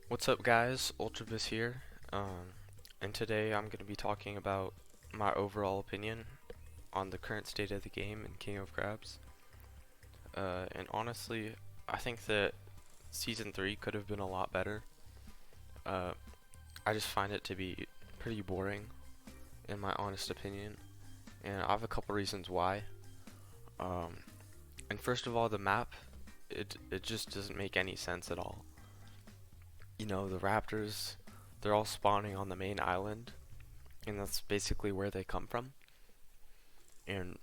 What's up, guys? Ultravis here, and today I'm going to be talking about my overall opinion on the current state of the game in King of Crabs. And honestly, I think that Season 3 could have been a lot better. Uh, I just find it to be pretty boring, in my honest opinion, and I have a couple reasons why. Um, and first of all, the map, it just doesn't make any sense at all. You know, the raptors, they're all spawning on the main island, and that's basically where they come from. And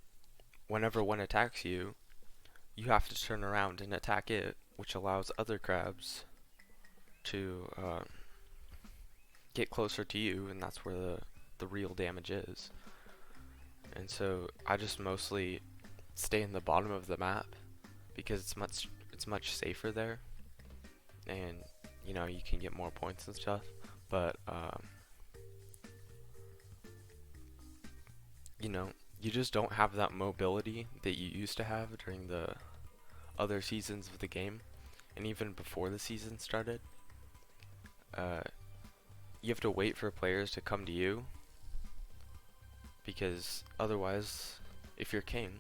whenever one attacks you, you have to turn around and attack it, which allows other crabs to get closer to you, and that's where the real damage is. And so I just mostly stay in the bottom of the map because it's much safer there, and you know you can get more points and stuff. But you know, you just don't have that mobility that you used to have during the other seasons of the game, and even before the season started. Uh, you have to wait for players to come to you, because otherwise, if you're king,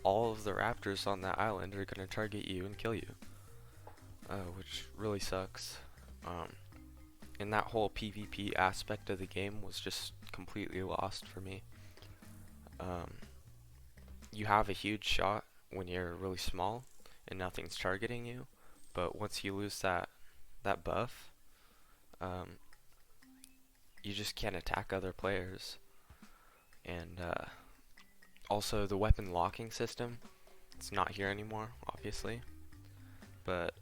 all of the raptors on that island are gonna target you and kill you, which really sucks. Um, and that whole PvP aspect of the game was just completely lost for me. Um, you have a huge shot when you're really small and nothing's targeting you, but once you lose that buff, um, you just can't attack other players. And also the weapon locking system, it's not here anymore, obviously, but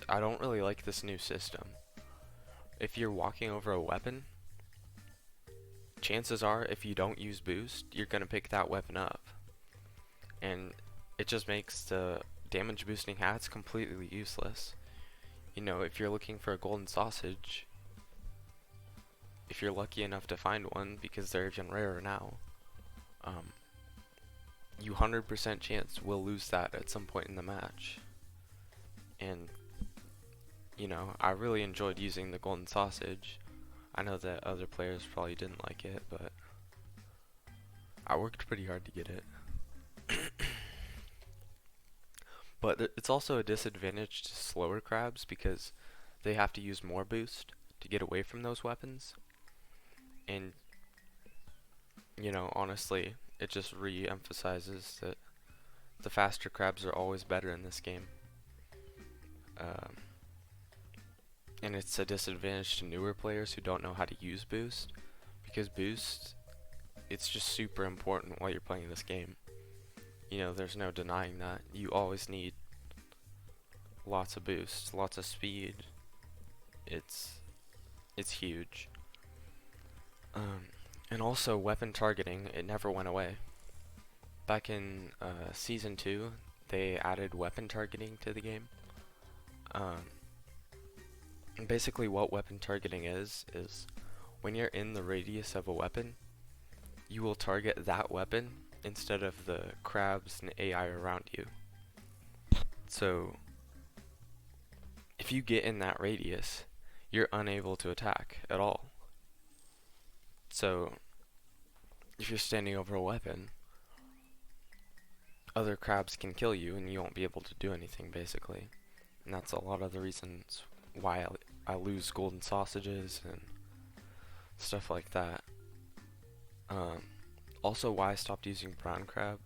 I don't really like this new system. If you're walking over a weapon, chances are if you don't use boost, you're gonna pick that weapon up, and it just makes the damage boosting hats completely useless. You know, if you're looking for a golden sausage, if you're lucky enough to find one, because they're even rarer now, um, you 100% chance will lose that at some point in the match. And you know, I really enjoyed using the golden sausage. I know that other players probably didn't like it, but I worked pretty hard to get it. But it's also a disadvantage to slower crabs because they have to use more boost to get away from those weapons. And you know, honestly, it just re-emphasizes that the faster crabs are always better in this game. Um, and it's a disadvantage to newer players who don't know how to use boost, because boost, it's just super important while you're playing this game. You know, there's no denying that. You always need lots of boost, lots of speed. It's it's huge. Um, and also weapon targeting, it never went away. Back in season 2, they added weapon targeting to the game. Um, and basically what weapon targeting is when you're in the radius of a weapon, you will target that weapon instead of the crabs and AI around you. So if you get in that radius, you're unable to attack at all. So if you're standing over a weapon, other crabs can kill you and you won't be able to do anything, basically. And that's a lot of the reasons why I lose golden sausages and stuff like that. Also why I stopped using brown crab,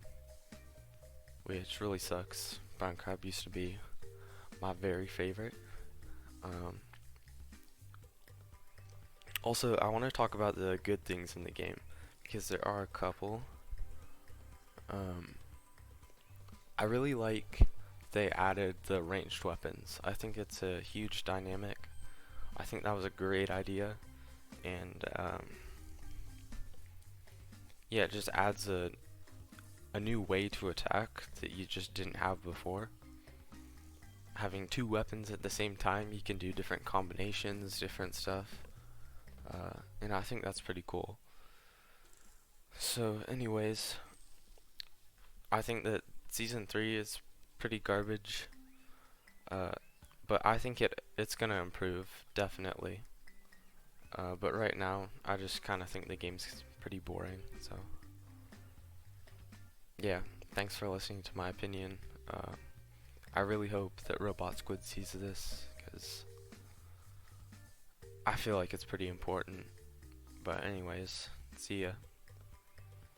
which really sucks. Brown crab used to be my very favorite. Also, I want to talk about the good things in the game, because there are a couple. I really like they added the ranged weapons. I think it's a huge dynamic. I think that was a great idea, and yeah, it just adds a new way to attack that you just didn't have before. Having two weapons at the same time, you can do different combinations, different stuff, and I think that's pretty cool. So anyways, I think that Season 3 is pretty garbage. Uh, but I think it's gonna improve definitely. But right now, I just kind of think the game's pretty boring. So yeah, thanks for listening to my opinion. I really hope that Robot Squid sees this because I feel like it's pretty important. But anyways, see ya.